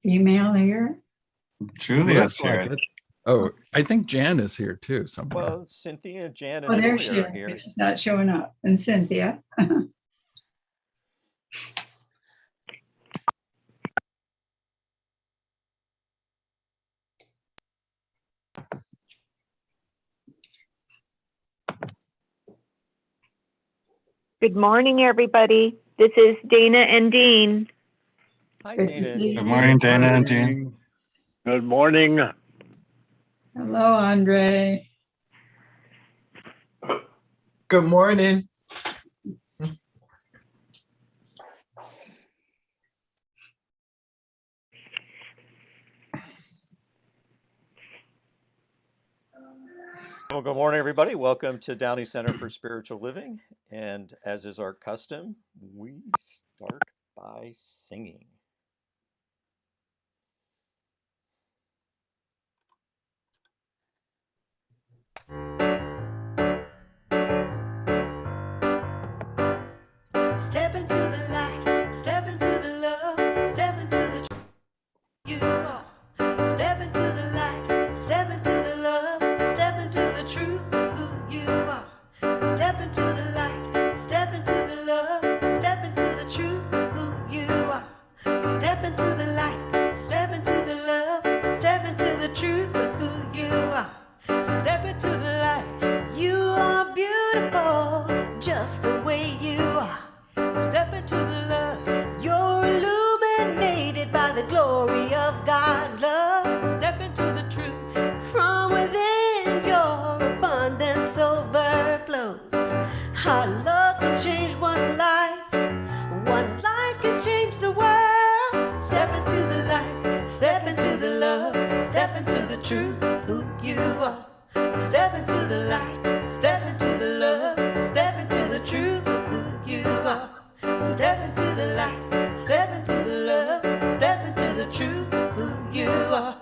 female here? Julia's Looks like here. it. Oh, I think Jan is here too somewhere. Well, Cynthia, Jan, Oh, and there she Julia is, are here. but she's not showing up. And Cynthia. Good morning, everybody. This is Dana and Dean. Hi, Good Dana. to see you. Good morning, Dana and Dean. Good morning. Hello, Andre. Good morning. Well, good morning, everybody. Welcome to Downey Center for Spiritual Living. And as is our custom, we start by singing. Step into the light, step into the love, step into the truth you are. Step into the light, step into the love, step into the truth of who you are. Step into the light, step into the love, step into the truth of who you are. Step into the light, step into the love, step into the truth of who you are. Step into the light, you are beautiful just the way you are. Step into the love, you're illuminated by the glory of God's love. Step into the truth, from within your abundance overflows. Our love can change one life can change the world. Step into the light, step into the love, step into the truth of who you are. Step into the light, step into the love, step into the truth of who you are. Step into the light, step into the love, step into the truth of who you are.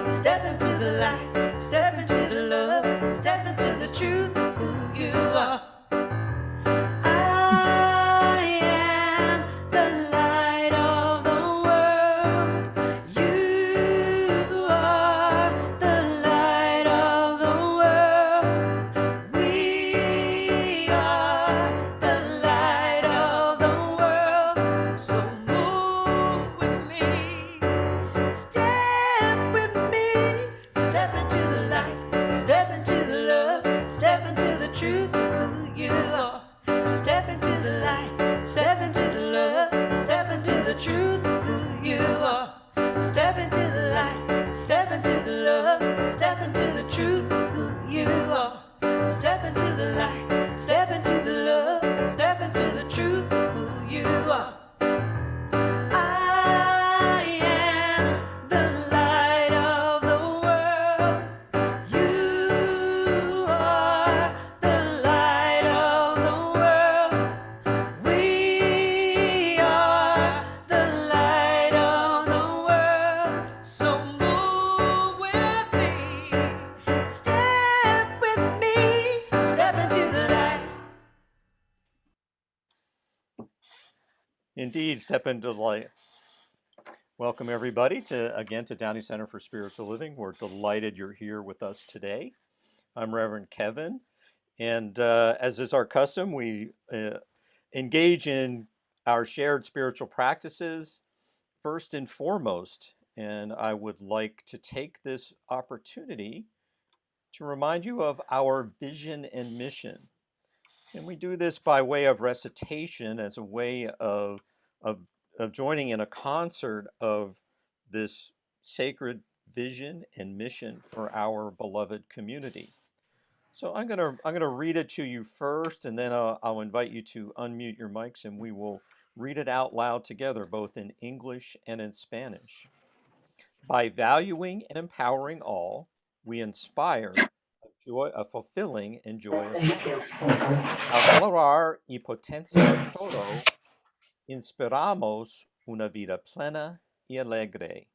Step into the light, step into the love, step into the truth of who you are. I am the light of the world. You are the light of the world. We are the light of the world. So move with me, step with me, step into the light, step into the love, step into the truth of who you are. Step into the light, step into the love, step into the truth of who you are. Step into the light, step into the love, step into the truth of who you are. Step into the light, step into the love, step into the truth of who you are. I am the light of the world. You are the light of the world. We are the light of the world. So move with me, step with me, step into the light. Indeed, step into the light. Welcome, everybody, again to Downey Center for Spiritual Living. We're delighted you're here with us today. I'm Reverend Kevin, and as is our custom, we engage in our shared spiritual practices first and foremost. And I would like to take this opportunity to remind you of our vision and mission. And we do this by way of recitation as a way of joining in a concert of this sacred vision and mission for our beloved community. So I'm gonna read it to you first, and then I'll invite you to unmute your mics, and we will read it out loud together, both in English and in Spanish. By valuing and empowering all, we inspire a fulfilling and joyous life. Al valorar y potenciar todo, inspiramos una vida plena y alegre.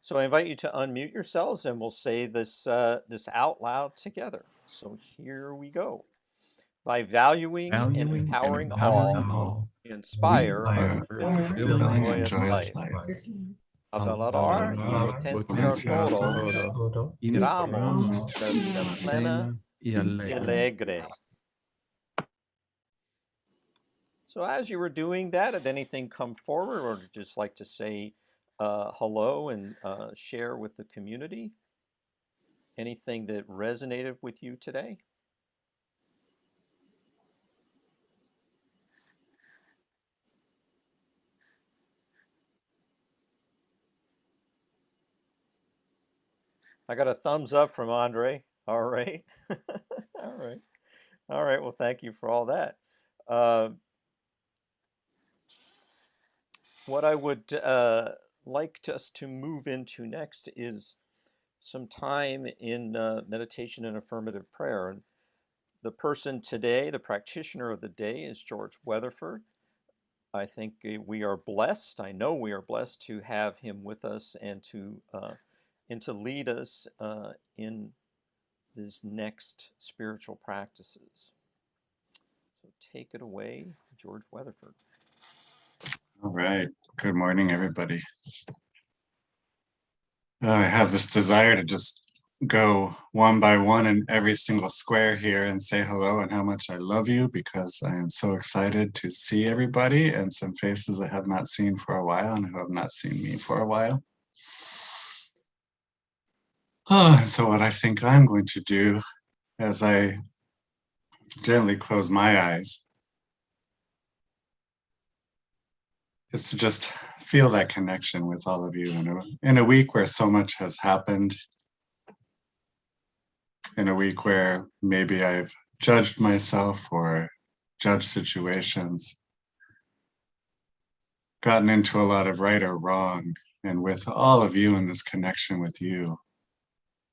So I invite you to unmute yourselves, and we'll say this out loud together. So here we go. by valuing and empowering all, inspire a fulfilling and joyous life. A valorar y potenciar todo, queramos la vida plena y alegre. So as you were doing that, did anything come forward, or just like to say hello and share with the community? Anything that resonated with you today? I got a thumbs up from Andre. All right. All right. All right. Well, thank you for all that. What I would like us to move into next is some time in meditation and affirmative prayer. And the person today, the practitioner of the day, is George Weatherford. I think we are blessed. I know we are blessed to have him with us and to lead us in these next spiritual practices. So take it away, George Weatherford. All right. Good morning, everybody. I have this desire to just go one by one in every single square here and say hello and how much I love you, because I am so excited to see everybody and some faces I have not seen for a while and who have not seen me for a while. So what I think I'm going to do as I gently close my eyes is to just feel that connection with all of you in a week where so much has happened, in a week where maybe I've judged myself or judged situations, gotten into a lot of right or wrong, and with all of you in this connection with you,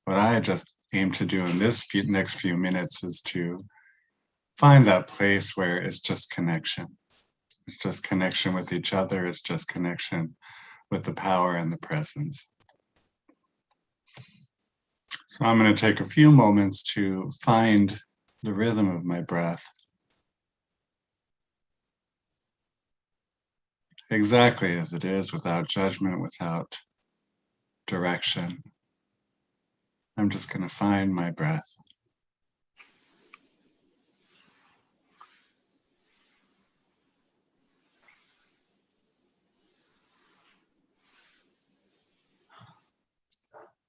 what I just aim to do in this next few minutes is to find that place where it's just connection. It's just connection with each other. It's just connection with the power and the presence. So I'm going to take a few moments to find the rhythm of my breath. Exactly as it is, without judgment, without direction. I'm just going to find my breath.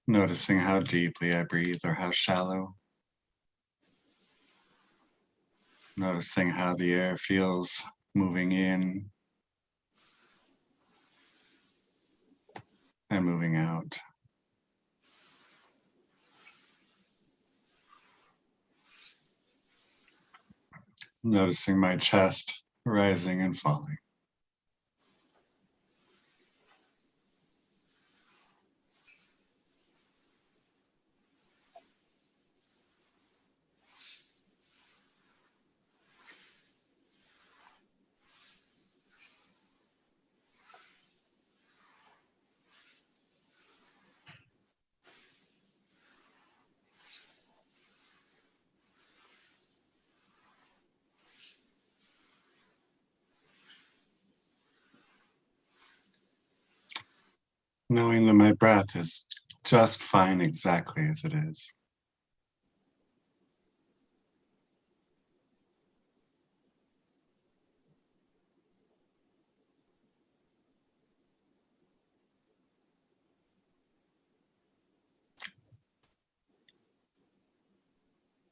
Noticing how deeply I breathe or how shallow. Noticing how the air feels moving in and moving out. Noticing my chest rising and falling. Knowing that my breath is just fine exactly as it is.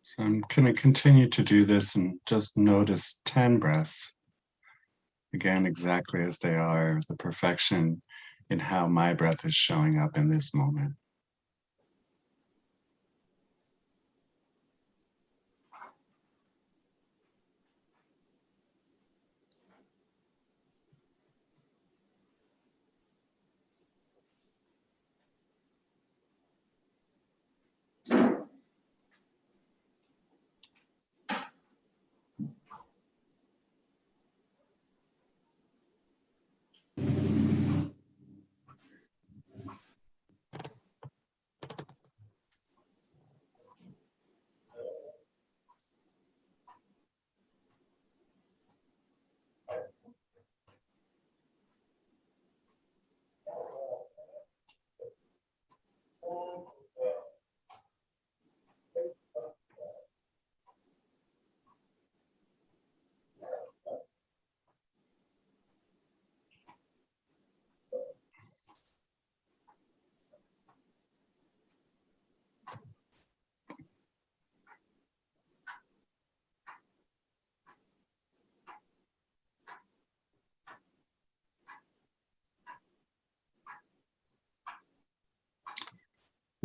So I'm going to continue to do this and just notice 10 breaths. Again, exactly as they are, the perfection in how my breath is showing up in this moment.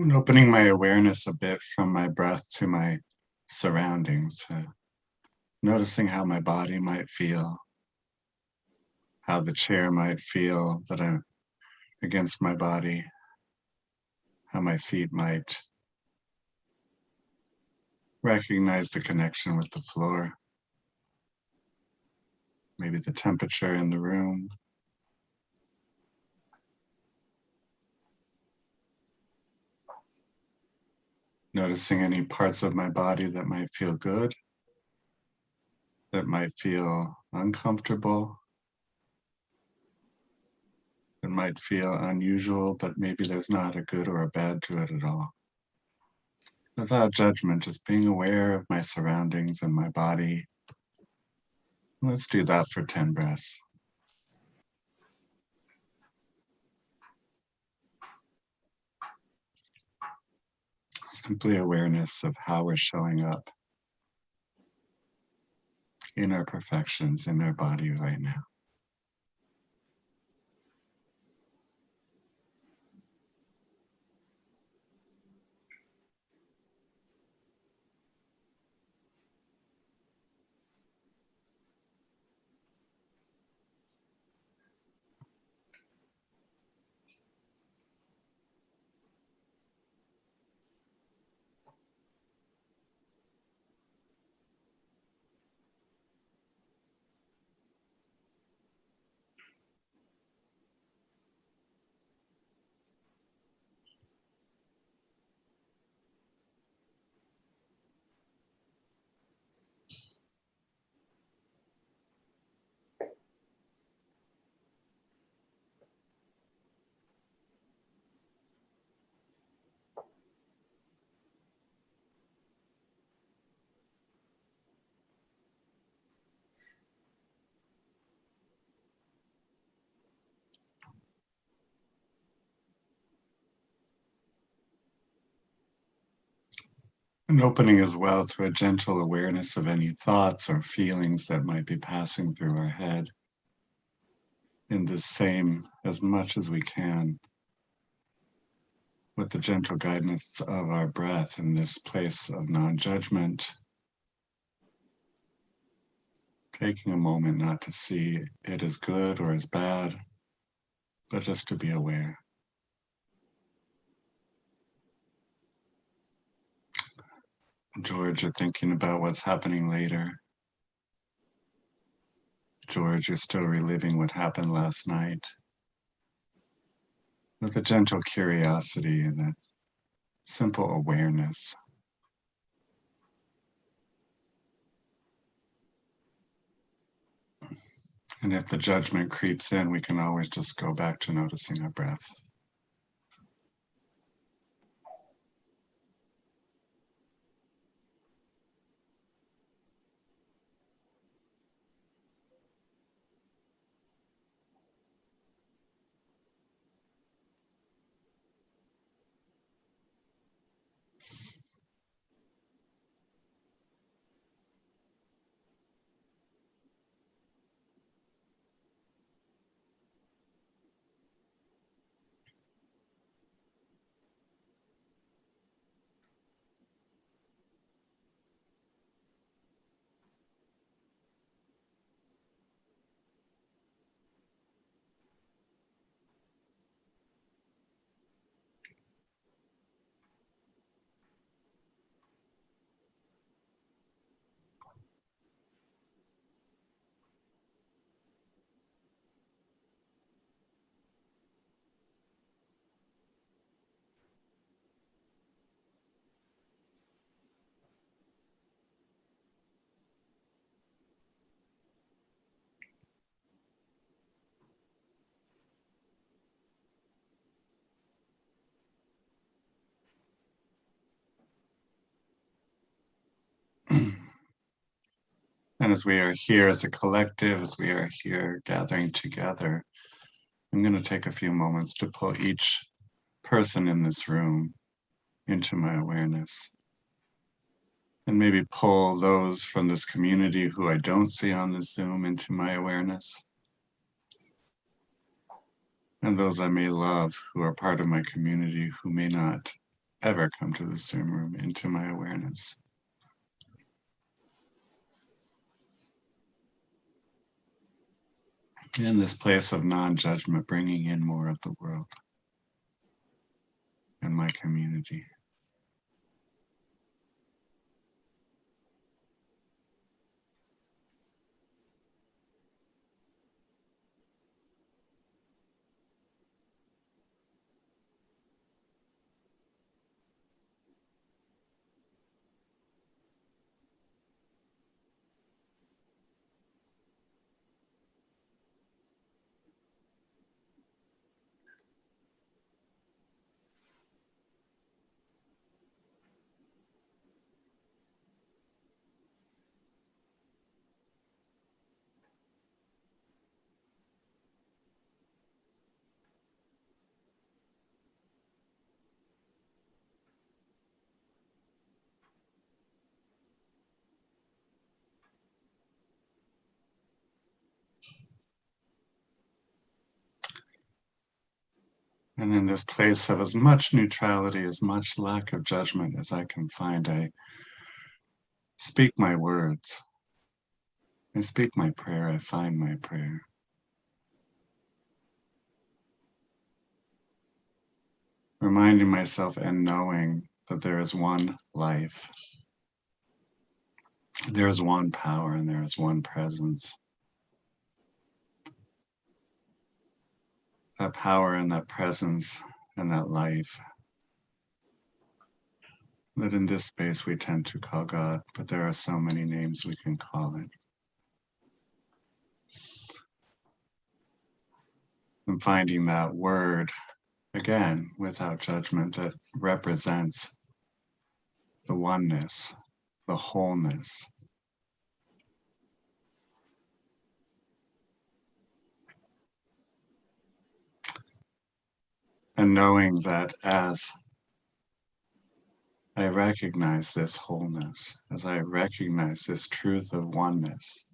And opening my awareness a bit from my breath to my surroundings, noticing how my body might feel, how the chair might feel that I'm against my body, how my feet might recognize the connection with the floor, maybe the temperature in the room. Noticing any parts of my body that might feel good, that might feel uncomfortable, that might feel unusual, but maybe there's not a good or a bad to it at all. Without judgment, just being aware of my surroundings and my body. Let's do that for 10 breaths. Simply awareness of how we're showing up in our perfections, in our body right now. And opening as well to a gentle awareness of any thoughts or feelings that might be passing through our head. In the same, as much as we can, with the gentle guidance of our breath in this place of non-judgment, taking a moment not to see it as good or as bad, but just to be aware. George, you're thinking about what's happening later. George, you're still reliving what happened last night. With a gentle curiosity and a simple awareness. And if the judgment creeps in, we can always just go back to noticing our breath. And as we are here as a collective, as we are here gathering together, I'm going to take a few moments to pull each person in this room into my awareness. And maybe pull those from this community who I don't see on the Zoom into my awareness. And those I may love who are part of my community who may not ever come to the Zoom room into my awareness. In this place of non-judgment, bringing in more of the world and my community. And in this place of as much neutrality, as much lack of judgment as I can find, I speak my words. I speak my prayer. I find my prayer. Reminding myself and knowing that there is one life. There is one power and there is one presence. That power and that presence and that life that in this space we tend to call God, but there are so many names we can call it. And finding that word, again, without judgment, that represents the oneness, the wholeness. And knowing that as I recognize this wholeness, as I recognize this truth of oneness,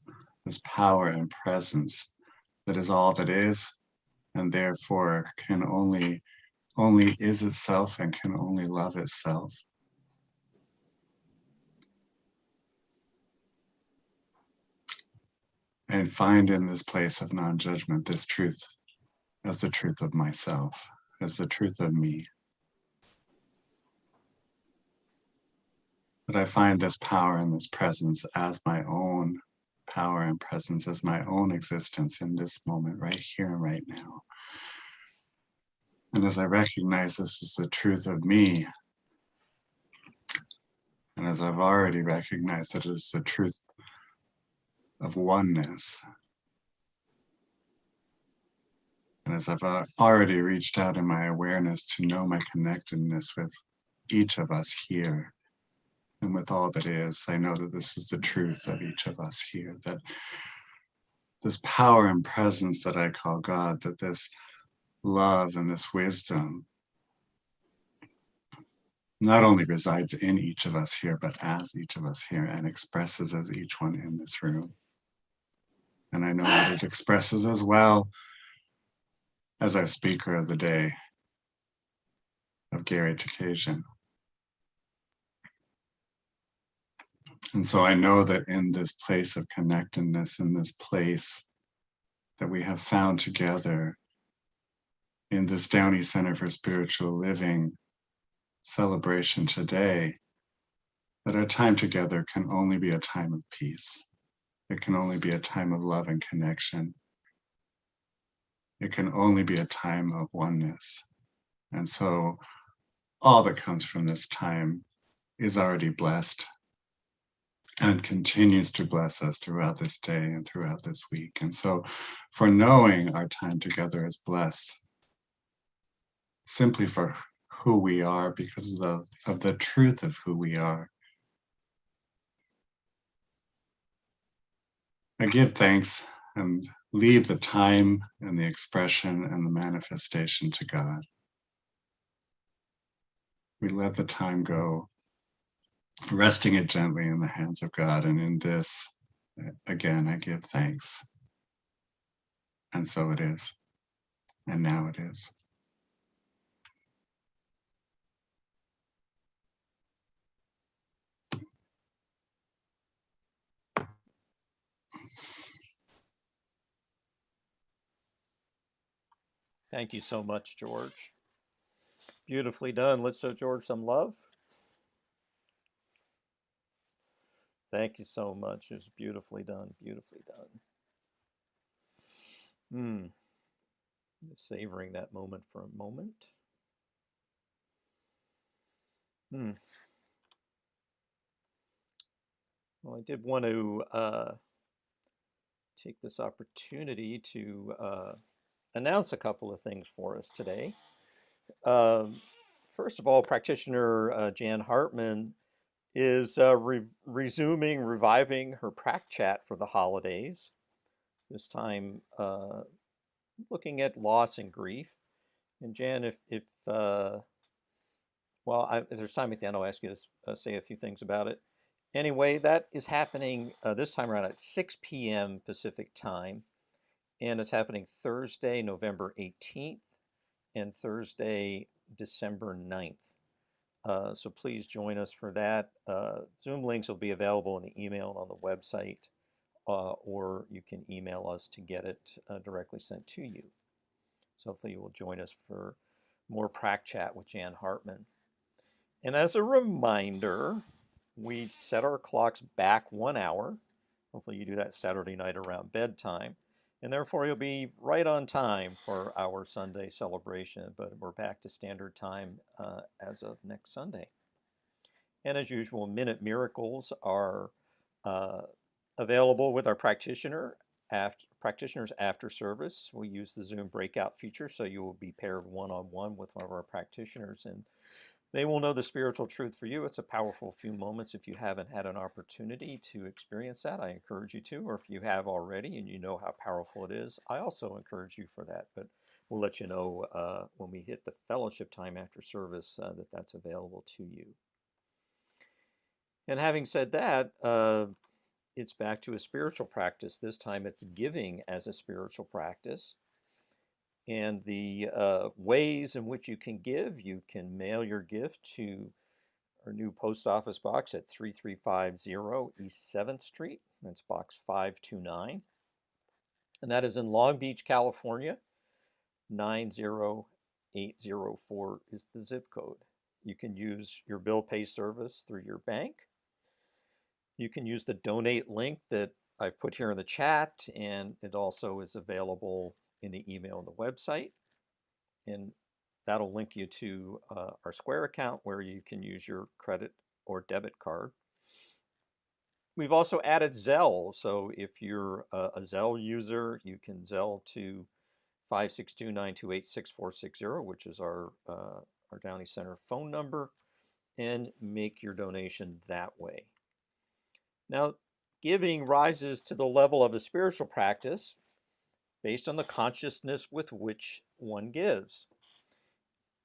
this power and presence that is all that is, and therefore can only is itself and can only love itself. And find in this place of non-judgment this truth as the truth of myself, as the truth of me. That I find this power and this presence as my own power and presence, as my own existence in this moment, right here and right now. And as I recognize this is the truth of me, and as I've already recognized that it is the truth of oneness, and as I've already reached out in my awareness to know my connectedness with each of us here, and with all that is, I know that this is the truth of each of us here, that this power and presence that I call God, that this love and this wisdom not only resides in each of us here, but as each of us here and expresses as each one in this room. And I know that it expresses as well as our speaker of the day, of Gary Takasian. And so I know that in this place of connectedness, in this place that we have found together in this Downey Center for Spiritual Living celebration today, that our time together can only be a time of peace. It can only be a time of love and connection. It can only be a time of oneness. And so all that comes from this time is already blessed and continues to bless us throughout this day and throughout this week. And so for knowing our time together is blessed, simply for who we are because of the truth of who we are, I give thanks and leave the time and the expression and the manifestation to God. We let the time go, resting it gently in the hands of God. And in this, again, I give thanks. And so it is. And now it is. Thank you so much, George. Beautifully done. Let's show George some love. Thank you so much. It was beautifully done. Beautifully done. Just savoring that moment for a moment. Well, I did want to take this opportunity to announce a couple of things for us today. First of all, practitioner Jan Hartman is reviving her prac chat for the holidays. This time looking at loss and grief. And Jan, if there's time at the end, I'll ask you to say a few things about it. Anyway, that is happening this time around at 6 p.m. Pacific time. And it's happening Thursday, November 18th and Thursday, December 9th. So please join us for that. Zoom links will be available in the email and on the website, or you can email us to get it directly sent to you. So hopefully you will join us for more prac chat with Jan Hartman. And as a reminder, we set our clocks back 1 hour. Hopefully you do that Saturday night around bedtime. And therefore you'll be right on time for our Sunday celebration, but we're back to standard time as of next Sunday. And as usual, Minute Miracles are available with our practitioners after service. We use the Zoom breakout feature, so you will be paired one-on-one with one of our practitioners, and they will know the spiritual truth for you. It's a powerful few moments. If you haven't had an opportunity to experience that, I encourage you to, or if you have already and you know how powerful it is, I also encourage you for that. But we'll let you know when we hit the fellowship time after service that that's available to you. And having said that, it's back to a spiritual practice. This time it's giving as a spiritual practice. And the ways in which you can give, you can mail your gift to our new post office box at 3350 East 7th Street. That's box 529. And that is in Long Beach, California. 90804 is the zip code. You can use your bill pay service through your bank. You can use the donate link that I've put here in the chat, and it also is available in the email and the website. And that'll link you to our Square account where you can use your credit or debit card. We've also added Zelle. So if you're a Zelle user, you can Zelle to 562-928-6460, which is our Downey Center phone number, and make your donation that way. Now, giving rises to the level of a spiritual practice based on the consciousness with which one gives.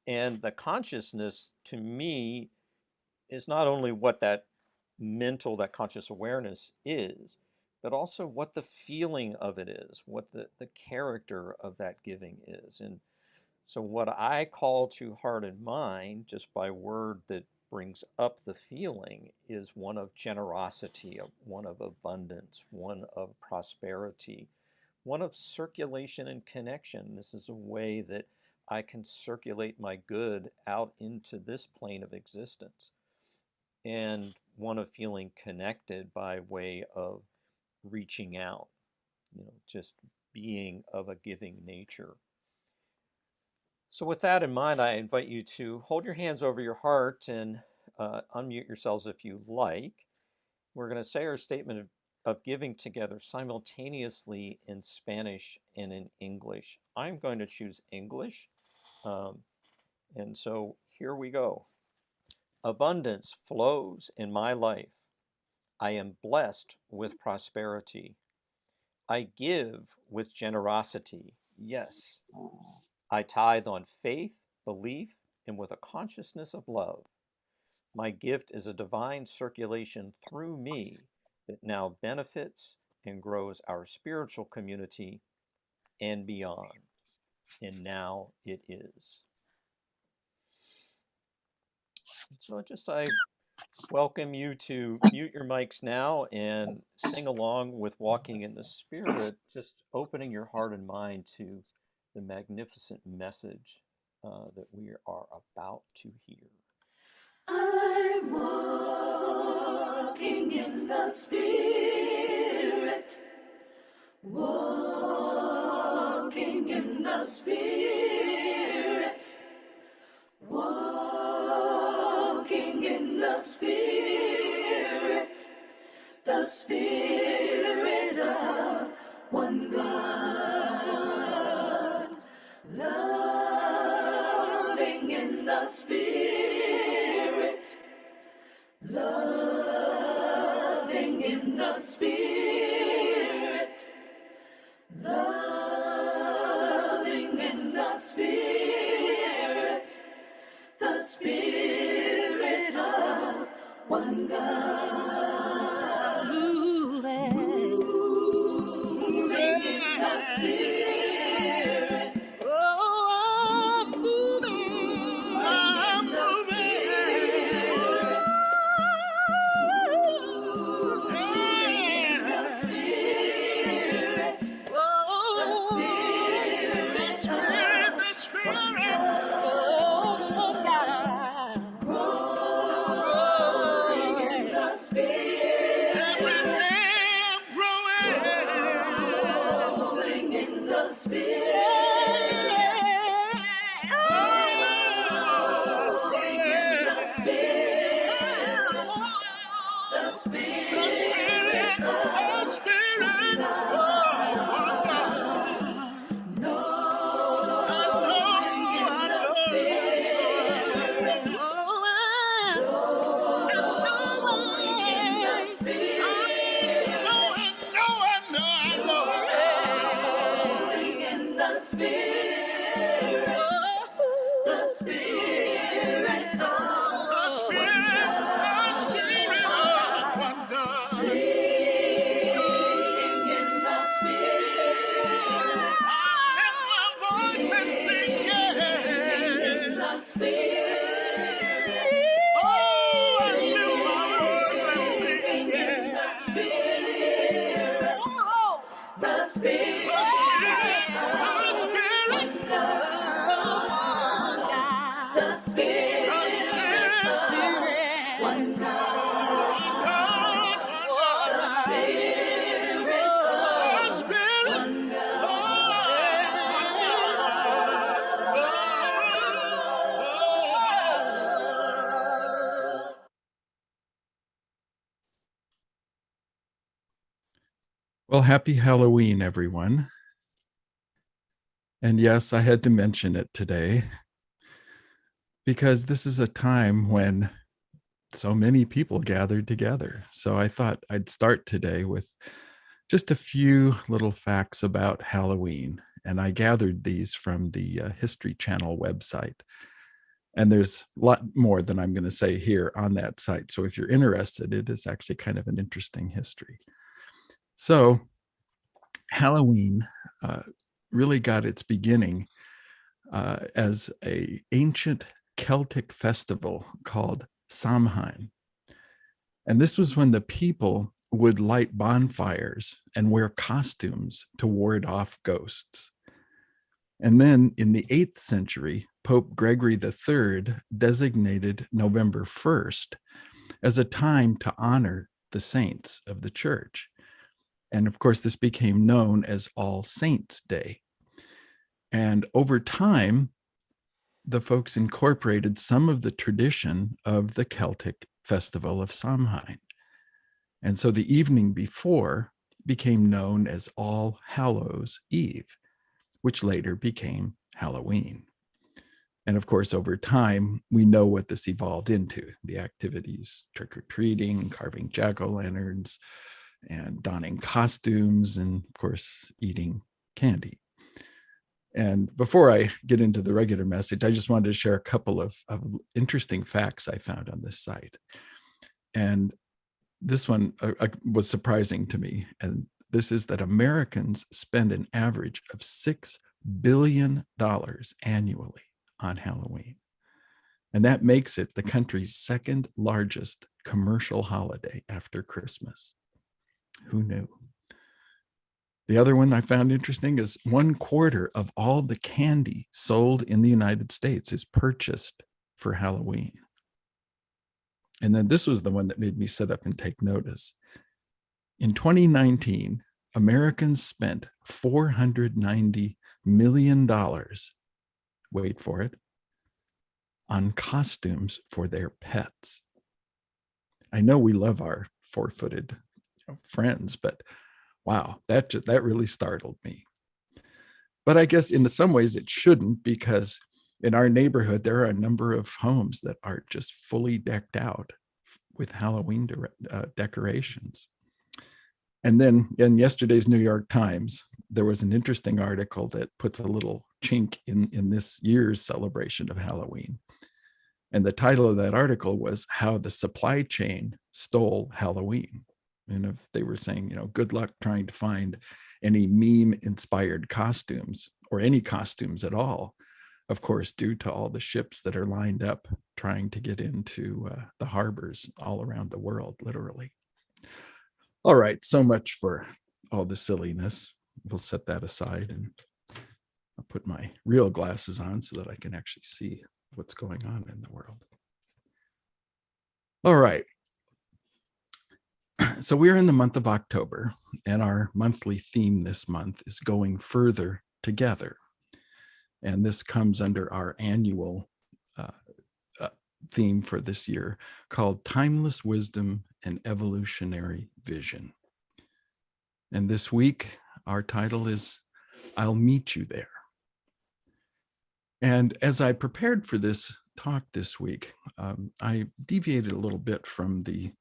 And the consciousness, to me, is not only what that conscious awareness is, but also what the feeling of it is, what the character of that giving is. And so what I call to heart and mind, just by word that brings up the feeling, is one of generosity, one of abundance, one of prosperity, one of circulation and connection. This is a way that I can circulate my good out into this plane of existence, and one of feeling connected by way of reaching out, just being of a giving nature. So with that in mind, I invite you to hold your hands over your heart and unmute yourselves if you like. We're going to say our statement of giving together simultaneously in Spanish and in English. I'm going to choose English. And so here we go. Abundance flows in my life. I am blessed with prosperity. I give with generosity. Yes. I tithe on faith, belief, and with a consciousness of love. My gift is a divine circulation through me that now benefits and grows our spiritual community and beyond. And now it is. So I welcome you to mute your mics now and sing along with Walking in the Spirit, just opening your heart and mind to the magnificent message that we are about to hear. I'm walking in the Spirit, walking in the Spirit, walking in the Spirit of one God, loving in the Spirit, loving in the Spirit, loving in the Spirit of one God, moving in the Spirit. Oh, I'm moving in the Spirit. The Spirit. Oh, God. Growing in the Spirit. Every day I'm growing in the Spirit. Growing in the Spirit. The Spirit of one God. Knowing in the Spirit. Knowing in the Spirit. Knowing in the Spirit. The Spirit of one God. Singing in the Spirit. I lift my voice and sing, in the Spirit. Oh, I lift my voice and sing, in the Spirit. The Spirit of the Spirit of one God. The Spirit of one God. Well, happy Halloween, everyone. And yes, I had to mention it today because this is a time when so many people gathered together. So I thought I'd start today with just a few little facts about Halloween. And I gathered these from the History Channel website. And there's a lot more than I'm going to say here on that site. So if you're interested, it is actually kind of an interesting history. So Halloween really got its beginning as an ancient Celtic festival called Samhain. And this was when the people would light bonfires and wear costumes to ward off ghosts. And then in the 8th century, Pope Gregory III designated November 1st as a time to honor the saints of the church. And of course, this became known as All Saints' Day. And over time, the folks incorporated some of the tradition of the Celtic festival of Samhain. And so the evening before became known as All Hallows' Eve, which later became Halloween. And of course, over time, we know what this evolved into, the activities, trick-or-treating, carving jack-o'-lanterns, and donning costumes, and of course, eating candy. And before I get into the regular message, I just wanted to share a couple of interesting facts I found on this site. And this one was surprising to me. And this is that Americans spend an average of $6 billion annually on Halloween. And that makes it the country's second largest commercial holiday after Christmas. Who knew? The other one I found interesting is 1/4 of all the candy sold in the United States is purchased for Halloween. And then this was the one that made me sit up and take notice. In 2019, Americans spent $490 million, wait for it, on costumes for their pets. I know we love our four-footed friends, but wow, that really startled me. But I guess in some ways it shouldn't, because in our neighborhood, there are a number of homes that are just fully decked out with Halloween decorations. And then in yesterday's New York Times, there was an interesting article that puts a little chink in this year's celebration of Halloween. And the title of that article was How the Supply Chain Stole Halloween. And if they were saying, good luck trying to find any meme-inspired costumes or any costumes at all, of course, due to all the ships that are lined up trying to get into the harbors all around the world, literally. All right, so much for all the silliness. We'll set that aside, and I'll put my real glasses on so that I can actually see what's going on in the world. All right. So we're in the month of October, and our monthly theme this month is going further together. And this comes under our annual theme for this year called Timeless Wisdom and Evolutionary Vision. And this week, our title is I'll Meet You There. And as I prepared for this talk this week, I deviated a little bit from the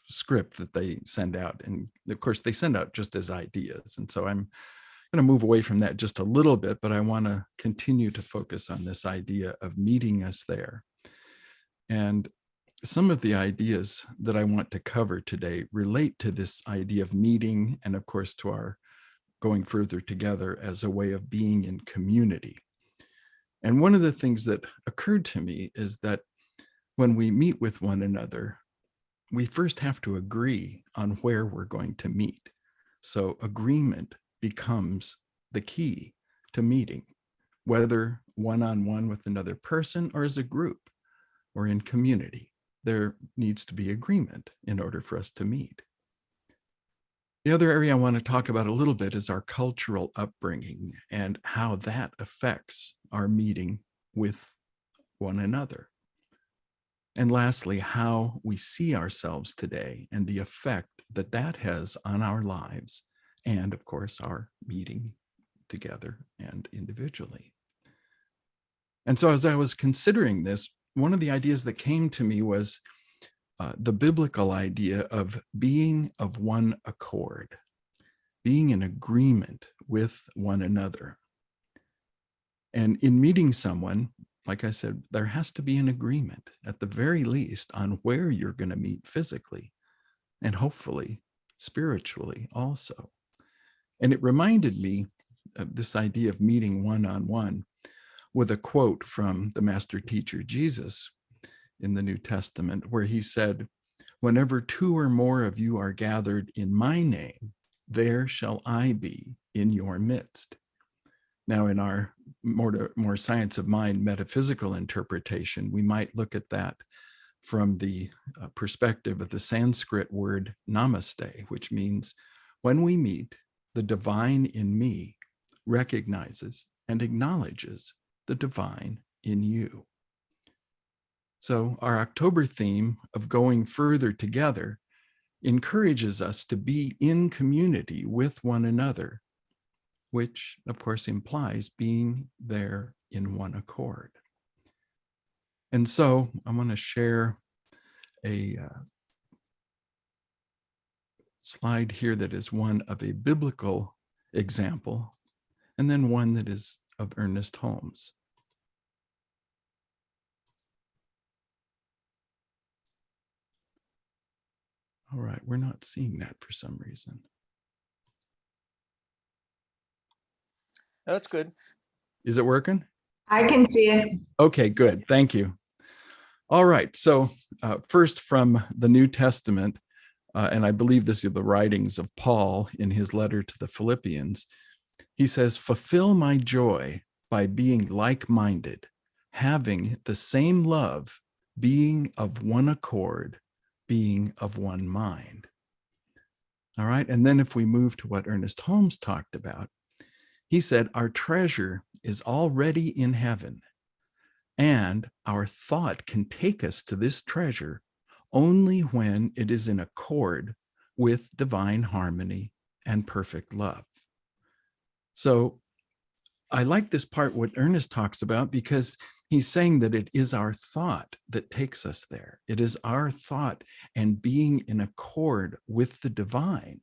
script that they send out. And of course, they send out just as ideas. And so I'm going to move away from that just a little bit, but I want to continue to focus on this idea of meeting us there. And some of the ideas that I want to cover today relate to this idea of meeting, and of course to our going further together as a way of being in community. And one of the things that occurred to me is that when we meet with one another, we first have to agree on where we're going to meet. So agreement becomes the key to meeting, whether one-on-one with another person or as a group or in community. There needs to be agreement in order for us to meet. The other area I want to talk about a little bit is our cultural upbringing and how that affects our meeting with one another. And lastly, how we see ourselves today and the effect that that has on our lives and, of course, our meeting together and individually. And so as I was considering this, one of the ideas that came to me was the biblical idea of being of one accord, being in agreement with one another. And in meeting someone, like I said, there has to be an agreement, at the very least, on where you're going to meet physically and hopefully spiritually also. And it reminded me of this idea of meeting one-on-one with a quote from the master teacher Jesus in the New Testament, where he said, "Whenever 2 or more of you are gathered in my name, there shall I be in your midst." Now, in our more science of mind metaphysical interpretation, we might look at that from the perspective of the Sanskrit word namaste, which means when we meet, the divine in me recognizes and acknowledges the divine in you. So our October theme of going further together encourages us to be in community with one another, which of course implies being there in one accord. And so I want to share a slide here that is one of a biblical example, and then one that is of Ernest Holmes. All right, we're not seeing that for some reason. That's good. Is it working? I can see it. Okay, good. Thank you. All right. So first from the New Testament, and I believe this is the writings of Paul in his letter to the Philippians. He says, fulfill my joy by being like-minded, having the same love, being of one accord, being of one mind. All right. And then if we move to what Ernest Holmes talked about, he said, our treasure is already in heaven, and our thought can take us to this treasure only when it is in accord with divine harmony and perfect love. So I like this part, what Ernest talks about, because he's saying that it is our thought that takes us there. It is our thought and being in accord with the divine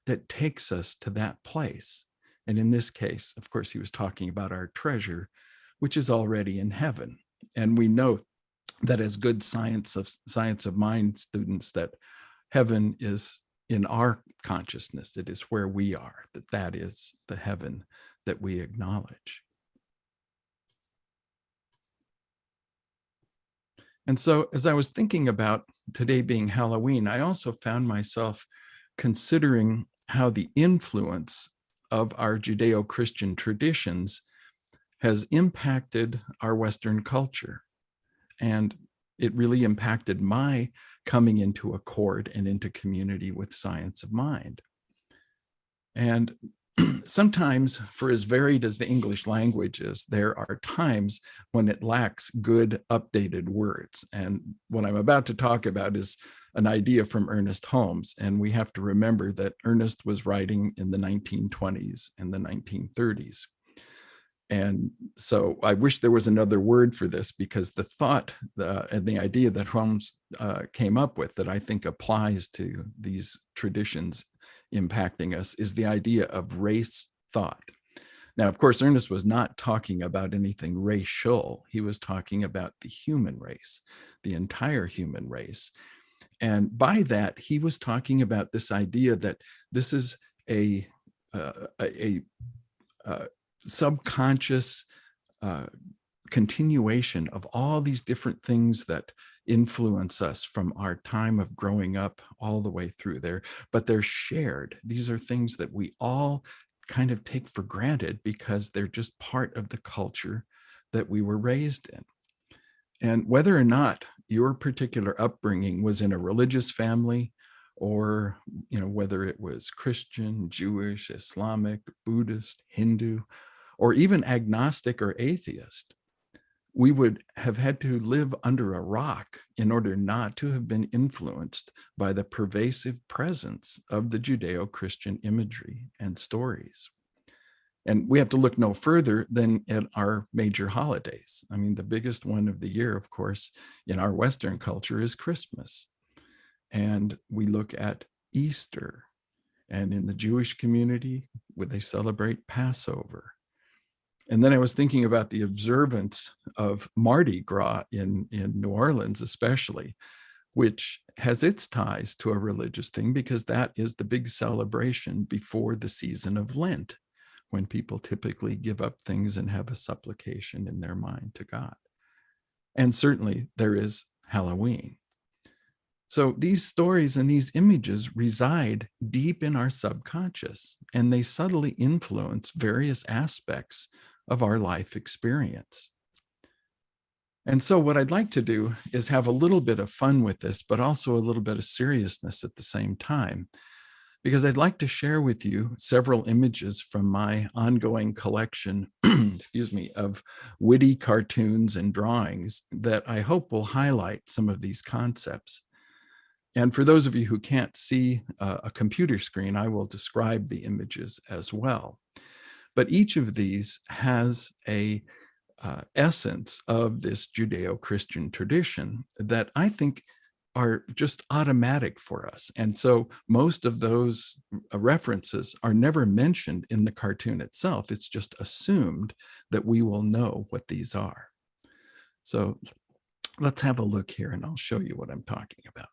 that takes us to that place. And in this case, of course, he was talking about our treasure, which is already in heaven. And we know that as good science of mind students, that heaven is in our consciousness. It is where we are, that is the heaven that we acknowledge. And so as I was thinking about today being Halloween, I also found myself considering how the influence of our Judeo-Christian traditions has impacted our Western culture. And it really impacted my coming into accord and into community with science of mind. And sometimes, for as varied as the English language is, there are times when it lacks good updated words. And what I'm about to talk about is an idea from Ernest Holmes. And we have to remember that Ernest was writing in the 1920s and the 1930s. And so I wish there was another word for this, because the thought and the idea that Holmes came up with that I think applies to these traditions impacting us is the idea of race thought. Now, of course, Ernest was not talking about anything racial. He was talking about the human race, the entire human race. And by that, he was talking about this idea that this is a subconscious continuation of all these different things that influence us from our time of growing up all the way through there, but they're shared. These are things that we all kind of take for granted because they're just part of the culture that we were raised in. And whether or not your particular upbringing was in a religious family, or whether it was Christian, Jewish, Islamic, Buddhist, Hindu, or even agnostic or atheist, we would have had to live under a rock in order not to have been influenced by the pervasive presence of the Judeo-Christian imagery and stories. And we have to look no further than at our major holidays. I mean, the biggest one of the year, of course, in our Western culture is Christmas. And we look at Easter. And in the Jewish community, where they celebrate Passover. And then I was thinking about the observance of Mardi Gras in New Orleans, especially, which has its ties to a religious thing, because that is the big celebration before the season of Lent, when people typically give up things and have a supplication in their mind to God. And certainly there is Halloween. So these stories and these images reside deep in our subconscious, and they subtly influence various aspects of our life experience. And so what I'd like to do is have a little bit of fun with this, but also a little bit of seriousness at the same time, because I'd like to share with you several images from my ongoing collection, excuse me, of witty cartoons and drawings that I hope will highlight some of these concepts. And for those of you who can't see a computer screen, I will describe the images as well. But each of these has a essence of this Judeo-Christian tradition that I think are just automatic for us. And so most of those references are never mentioned in the cartoon itself. It's just assumed that we will know what these are. So let's have a look here and I'll show you what I'm talking about.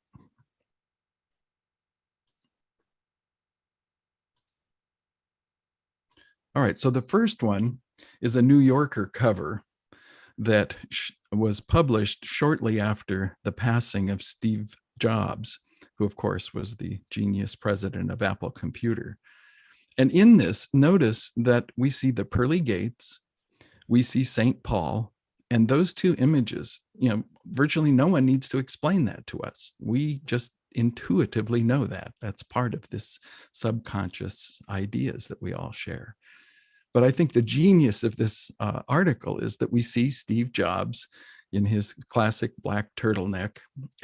All right, so the first one is a New Yorker cover that was published shortly after the passing of Steve Jobs who of course was the genius president of Apple Computer. And in this, notice that we see the pearly gates, we see St. Paul, and those two images, virtually no one needs to explain that to us. We just intuitively know that. That's part of this subconscious ideas that we all share. But I think the genius of this article is that we see Steve Jobs in his classic black turtleneck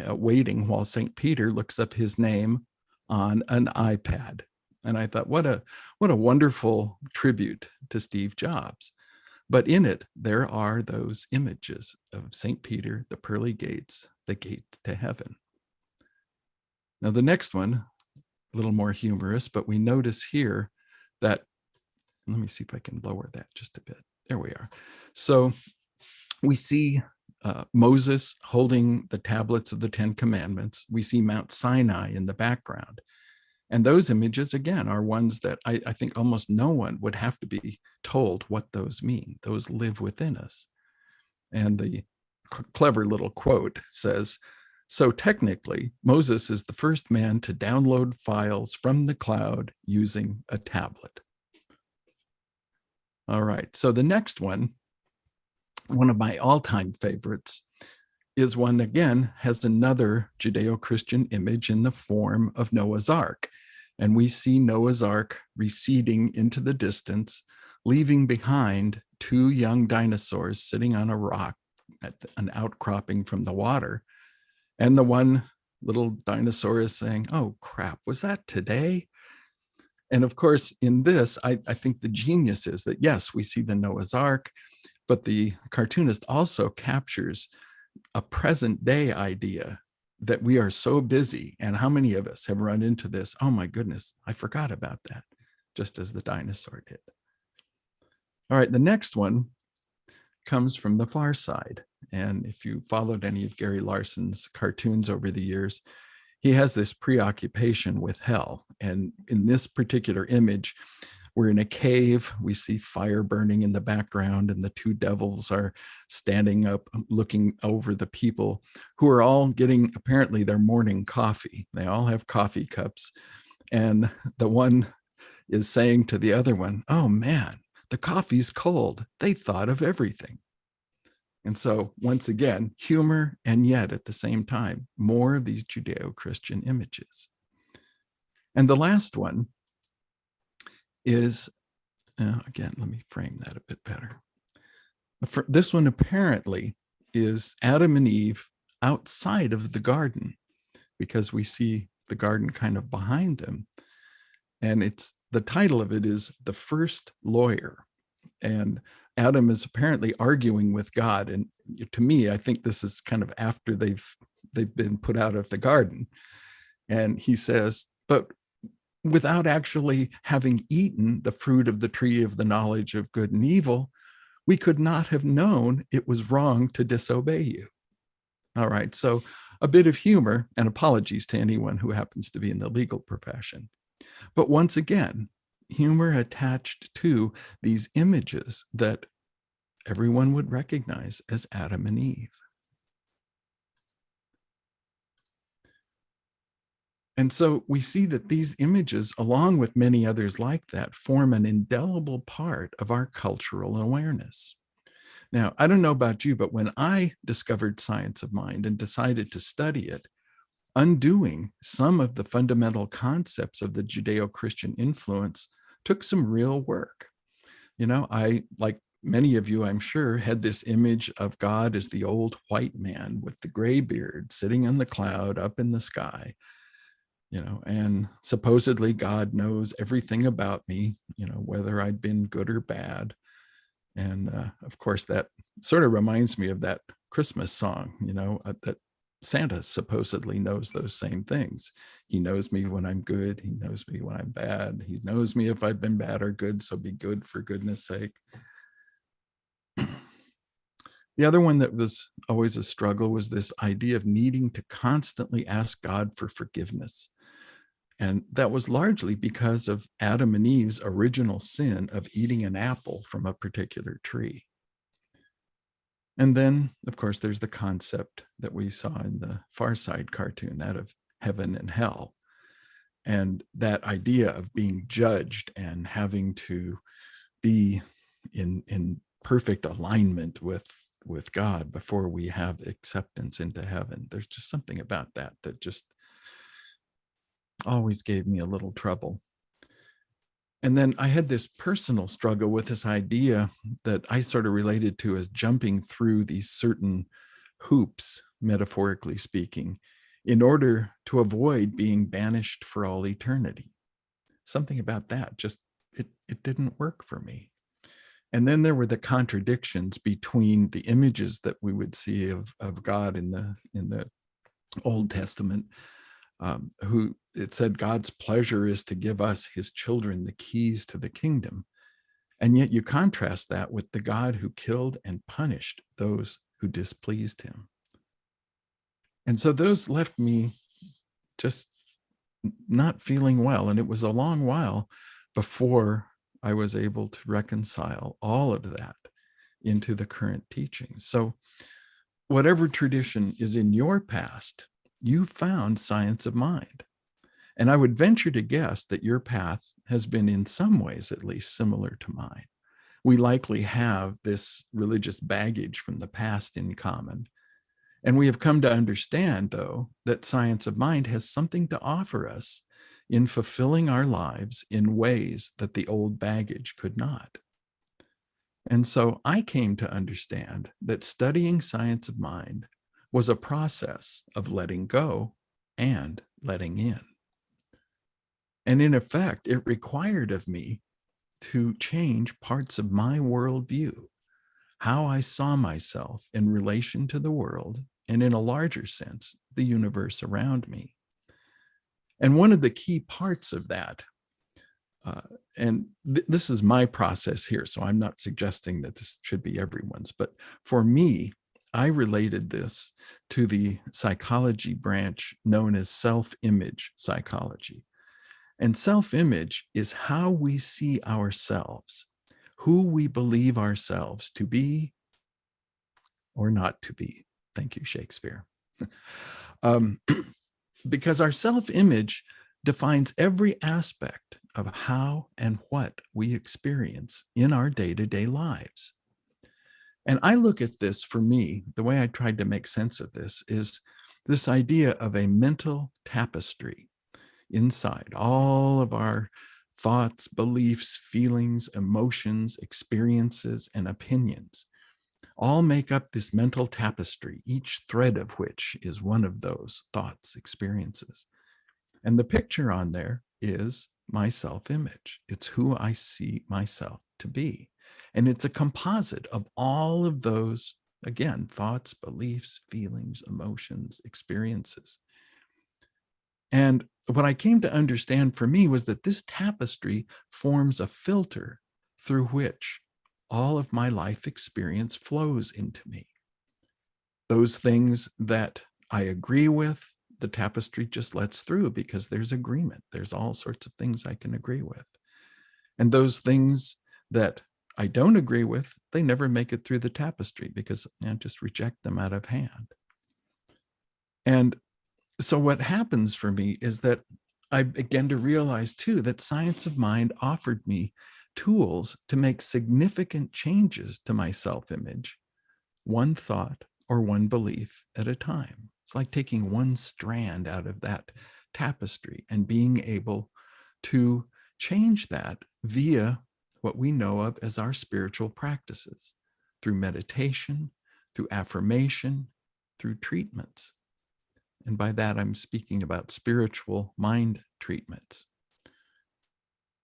waiting while St. Peter looks up his name on an iPad. And I thought, what a wonderful tribute to Steve Jobs. But in it, there are those images of St. Peter, the pearly gates, the gates to heaven. Now, the next one, a little more humorous, but we notice here that, let me see if I can lower that just a bit. There we are. So we see Moses holding the tablets of the Ten Commandments. We see Mount Sinai in the background. And those images, again, are ones that I think almost no one would have to be told what those mean. Those live within us. And the clever little quote says, so technically, Moses is the first man to download files from the cloud using a tablet. All right, so the next one of my all-time favorites, is one, again, has another Judeo-Christian image in the form of Noah's Ark. And we see Noah's Ark receding into the distance, leaving behind two young dinosaurs sitting on a rock at an outcropping from the water. And the one little dinosaur is saying, oh, crap, was that today? And of course, in this, I think the genius is that, yes, we see the Noah's Ark, but the cartoonist also captures a present day idea that we are so busy. And how many of us have run into this? Oh my goodness, I forgot about that, just as the dinosaur did. All right, the next one comes from the far side. And if you followed any of Gary Larson's cartoons over the years, he has this preoccupation with hell. And in this particular image, we're in a cave. We see fire burning in the background, and the two devils are standing up, looking over the people who are all getting, apparently, their morning coffee. They all have coffee cups. And the one is saying to the other one, oh man, the coffee's cold. They thought of everything. And so once again, humor, and yet at the same time, more of these Judeo-Christian images. And the last one is, again, let me frame that a bit better. This one apparently is Adam and Eve outside of the garden, because we see the garden kind of behind them. And the title of it is The First Lawyer. And Adam is apparently arguing with God. And to me, I think this is kind of after they've been put out of the garden. And he says, but without actually having eaten the fruit of the tree of the knowledge of good and evil, we could not have known it was wrong to disobey you. All right, so a bit of humor, and apologies to anyone who happens to be in the legal profession. But once again, humor attached to these images that everyone would recognize as Adam and Eve. And so we see that these images, along with many others like that, form an indelible part of our cultural awareness. Now, I don't know about you, but when I discovered science of mind and decided to study it, undoing some of the fundamental concepts of the Judeo-Christian influence took some real work. I, like many of you, I'm sure, had this image of God as the old white man with the gray beard sitting on the cloud up in the sky. And supposedly God knows everything about me, whether I'd been good or bad. And of course, that sort of reminds me of that Christmas song, that Santa supposedly knows those same things. He knows me when I'm good. He knows me when I'm bad. He knows me if I've been bad or good. So be good for goodness sake. The other one that was always a struggle was this idea of needing to constantly ask God for forgiveness. And that was largely because of Adam and Eve's original sin of eating an apple from a particular tree. And then, of course, there's the concept that we saw in the Far Side cartoon, that of heaven and hell. And that idea of being judged and having to be in perfect alignment with God before we have acceptance into heaven. There's just something about that that just always gave me a little trouble. And then I had this personal struggle with this idea that I sort of related to as jumping through these certain hoops, metaphorically speaking, in order to avoid being banished for all eternity. Something about that just, it didn't work for me. And then there were the contradictions between the images that we would see of God in the Old Testament, who it said God's pleasure is to give us, his children, the keys to the kingdom. And yet you contrast that with the God who killed and punished those who displeased him. And so those left me just not feeling well. And it was a long while before I was able to reconcile all of that into the current teachings. So whatever tradition is in your past, you found science of mind. And I would venture to guess that your path has been in some ways at least similar to mine. We likely have this religious baggage from the past in common. And we have come to understand, though, that science of mind has something to offer us in fulfilling our lives in ways that the old baggage could not. And so I came to understand that studying science of mind was a process of letting go and letting in. And in effect, it required of me to change parts of my worldview, how I saw myself in relation to the world, and in a larger sense, the universe around me. And one of the key parts of that, this is my process here, so I'm not suggesting that this should be everyone's, but for me, I related this to the psychology branch known as self-image psychology. And self-image is how we see ourselves, who we believe ourselves to be or not to be. Thank you, Shakespeare. Because our self-image defines every aspect of how and what we experience in our day-to-day lives. And I look at this, for me, the way I tried to make sense of this is this idea of a mental tapestry inside all of our thoughts, beliefs, feelings, emotions, experiences, and opinions. All make up this mental tapestry, each thread of which is one of those thoughts, experiences. And the picture on there is my self-image. It's who I see myself to be. And it's a composite of all of those, again, thoughts, beliefs, feelings, emotions, experiences. And what I came to understand for me was that this tapestry forms a filter through which all of my life experience flows into me. Those things that I agree with, the tapestry just lets through because there's agreement. There's all sorts of things I can agree with. And those things that I don't agree with, they never make it through the tapestry because I just reject them out of hand. And so what happens for me is that I began to realize too that science of mind offered me tools to make significant changes to my self-image, one thought or one belief at a time. It's like taking one strand out of that tapestry and being able to change that via what we know of as our spiritual practices, through meditation, through affirmation, through treatments. And by that, I'm speaking about spiritual mind treatments.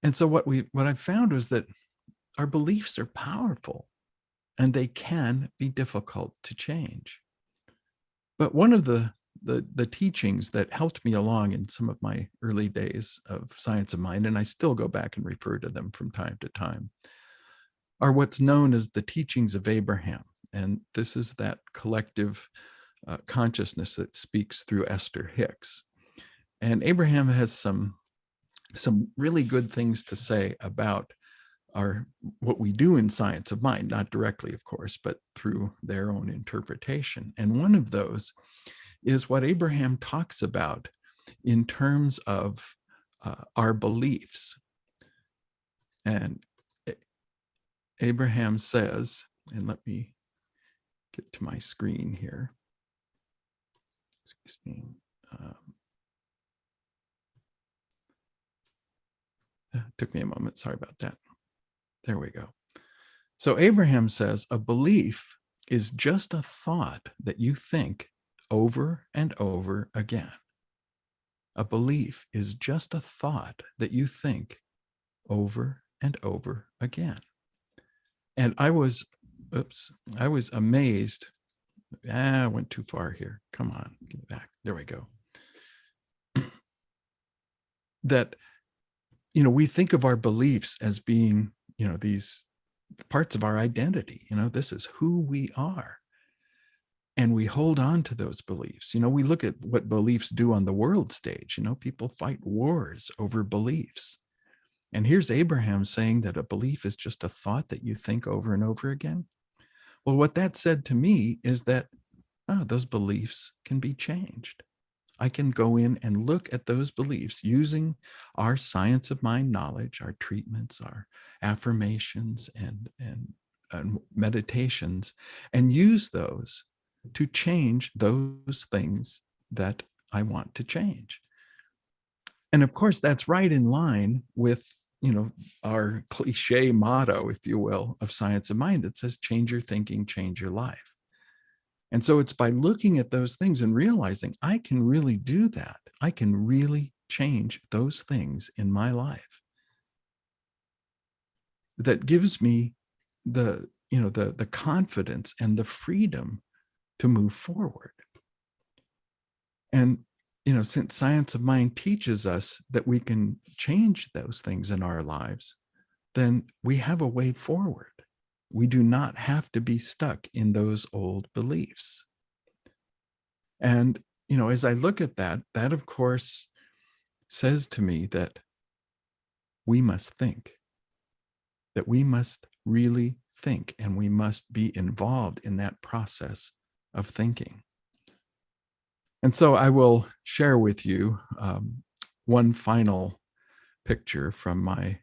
And so what I found was that our beliefs are powerful and they can be difficult to change. But one of the teachings that helped me along in some of my early days of science of mind, and I still go back and refer to them from time to time, are what's known as the teachings of Abraham. And this is that collective consciousness that speaks through Esther Hicks. And Abraham has some really good things to say about what we do in science of mind, not directly, of course, but through their own interpretation. And one of those is what Abraham talks about in terms of our beliefs. And Abraham says, and let me get to my screen here. Excuse me. Took me a moment. Sorry about that. There we go. So Abraham says, a belief is just a thought that you think over and over again. A belief is just a thought that you think over and over again. And I was amazed. I went too far here. Come on, get back. There we go. That, we think of our beliefs as being, these parts of our identity. This is who we are. And we hold on to those beliefs. We look at what beliefs do on the world stage. People fight wars over beliefs. And here's Abraham saying that a belief is just a thought that you think over and over again. Well, what that said to me is that those beliefs can be changed. I can go in and look at those beliefs using our science of mind knowledge, our treatments, our affirmations, and meditations, and use those to change those things that I want to change. And of course, that's right in line with, our cliche motto, if you will, of science of mind that says, change your thinking, change your life. And so it's by looking at those things and realizing I can really do that. I can really change those things in my life. That gives me the confidence and the freedom to move forward. And, since science of mind teaches us that we can change those things in our lives, then we have a way forward. We do not have to be stuck in those old beliefs. And, as I look at that of course says to me that we must think, that we must really think, and we must be involved in that process of thinking. And so I will share with you one final picture from my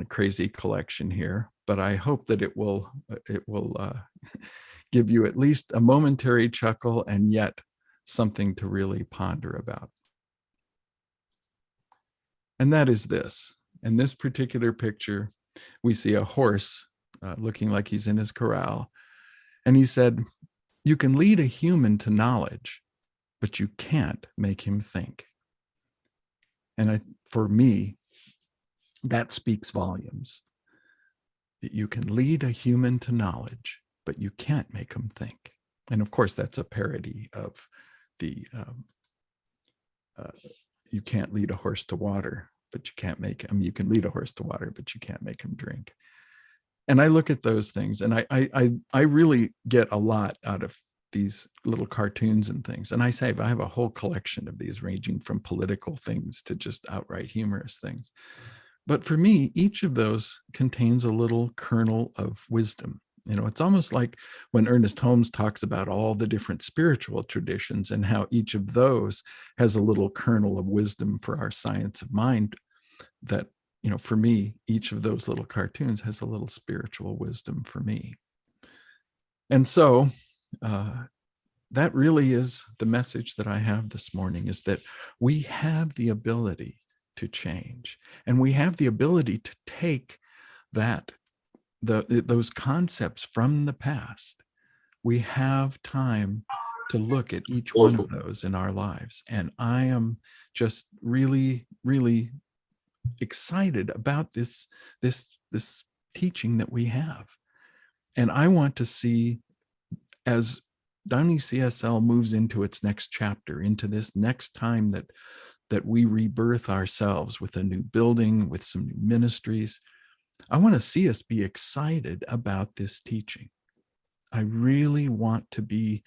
crazy collection here, but I hope that it will give you at least a momentary chuckle and yet something to really ponder about. And that is this. In this particular picture, we see a horse looking like he's in his corral. And he said, you can lead a human to knowledge, but you can't make him think. And for me, that speaks volumes. That you can lead a human to knowledge, but you can't make him think. And of course, that's a parody of the you can't lead a horse to water, but you can't make him. You can lead a horse to water, but you can't make him drink. And I look at those things, and I really get a lot out of these little cartoons and things. And I have a whole collection of these, ranging from political things to just outright humorous things. But for me, each of those contains a little kernel of wisdom. It's almost like when Ernest Holmes talks about all the different spiritual traditions and how each of those has a little kernel of wisdom for our science of mind. That, for me, each of those little cartoons has a little spiritual wisdom for me. And so that really is the message that I have this morning, is that we have the ability to change, and we have the ability to take those concepts from the past. We have time to look at each one of those in our lives. And I am just really, really excited about this teaching that we have. And I want to see, as Downey CSL moves into its next chapter, into this next time that we rebirth ourselves with a new building, with some new ministries, I want to see us be excited about this teaching. I really want to be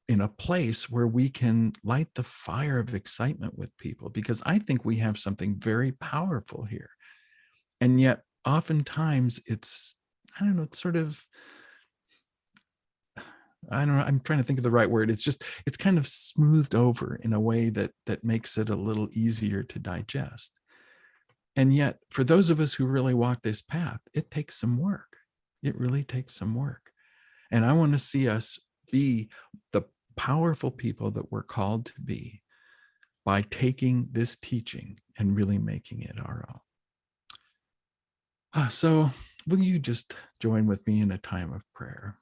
in a place where we can light the fire of excitement with people, because I think we have something very powerful here. And yet oftentimes it's sort of I don't know, I'm trying to think of the right word. It's kind of smoothed over in a way that makes it a little easier to digest. And yet, for those of us who really walk this path, it takes some work. It really takes some work. And I want to see us be the powerful people that we're called to be by taking this teaching and really making it our own. So will you just join with me in a time of prayer?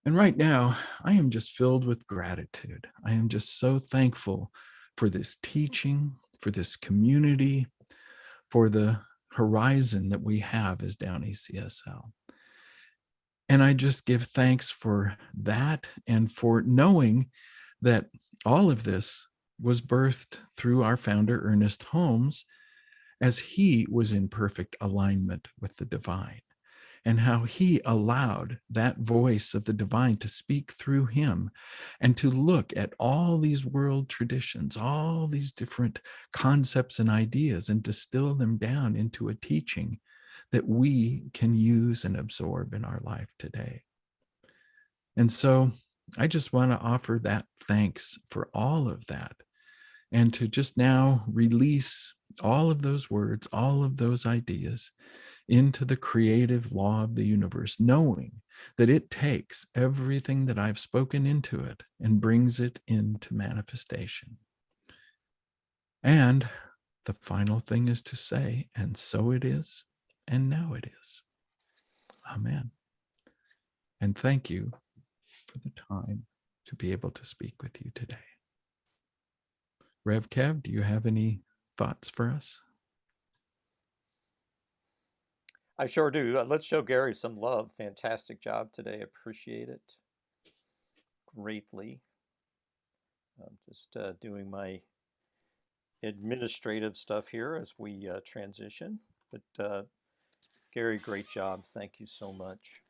And right now, I am just filled with gratitude. I am just so thankful for this teaching, for this community, for the horizon that we have as Downey CSL. And I just give thanks for that and for knowing that all of this was birthed through our founder, Ernest Holmes, as he was in perfect alignment with the divine, and how he allowed that voice of the divine to speak through him and to look at all these world traditions, all these different concepts and ideas, and distill them down into a teaching that we can use and absorb in our life today. And so I just want to offer that thanks for all of that, and to just now release all of those words, all of those ideas into the creative law of the universe, knowing that it takes everything that I've spoken into it and brings it into manifestation. And the final thing is to say, and so it is, and now it is. Amen. And thank you for the time to be able to speak with you today. Rev Kev, do you have any thoughts for us? I sure do. Let's show Gary some love. Fantastic job today. Appreciate it greatly. I'm just doing my administrative stuff here as we transition. But Gary, great job. Thank you so much.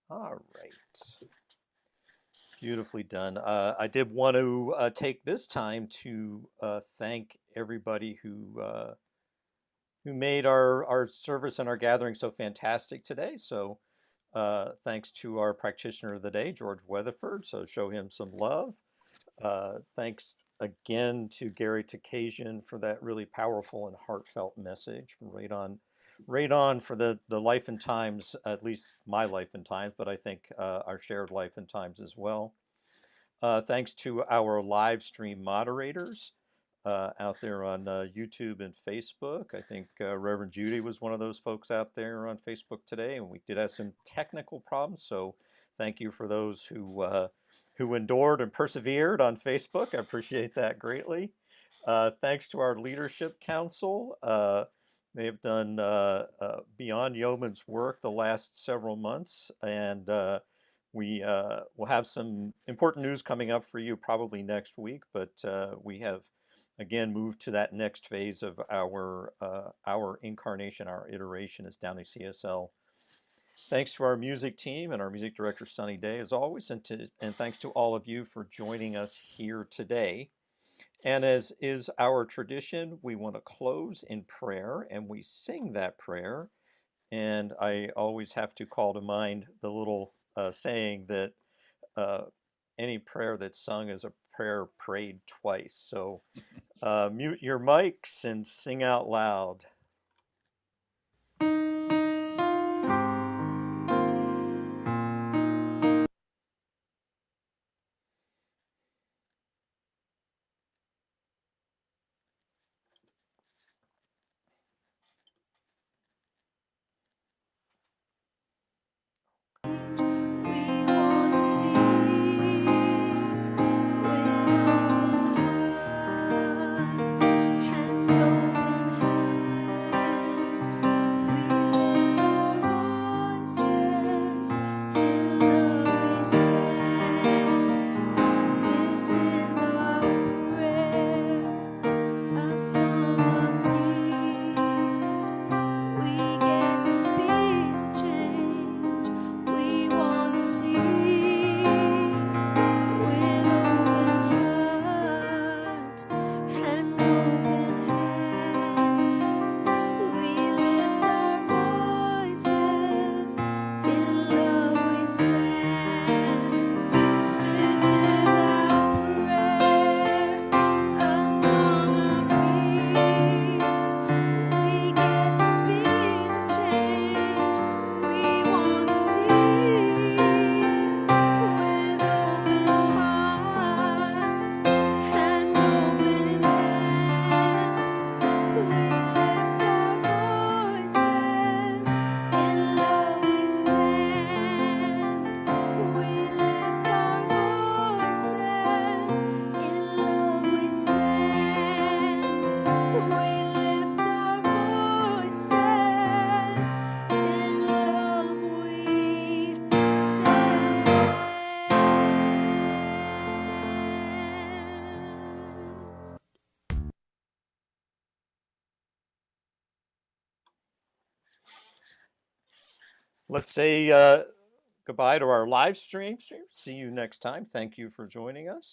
All right. Beautifully done. I did want to take this time to thank everybody who made our service and our gathering so fantastic today. So thanks to our practitioner of the day, George Weatherford. So show him some love. Thanks again to Gary Takasian for that really powerful and heartfelt message. Right on for the life and times, at least my life and times, but I think our shared life and times as well. Thanks to our live stream moderators out there on YouTube and Facebook. I think Reverend Judy was one of those folks out there on Facebook today, and we did have some technical problems. So thank you for those who endured and persevered on Facebook. I appreciate that greatly. Thanks to our leadership council. They have done beyond yeoman's work the last several months, and we will have some important news coming up for you probably next week, but we have again moved to that next phase of our incarnation, our iteration as Downey CSL. Thanks to our music team and our music director Sunny Day as always, and thanks to all of you for joining us here today. And as is our tradition, we want to close in prayer, and we sing that prayer. And I always have to call to mind the little saying that any prayer that's sung is a prayer prayed twice. So mute your mics and sing out loud. We want to see with open hearts and open let's say goodbye to our live stream. See you next time. Thank you for joining us.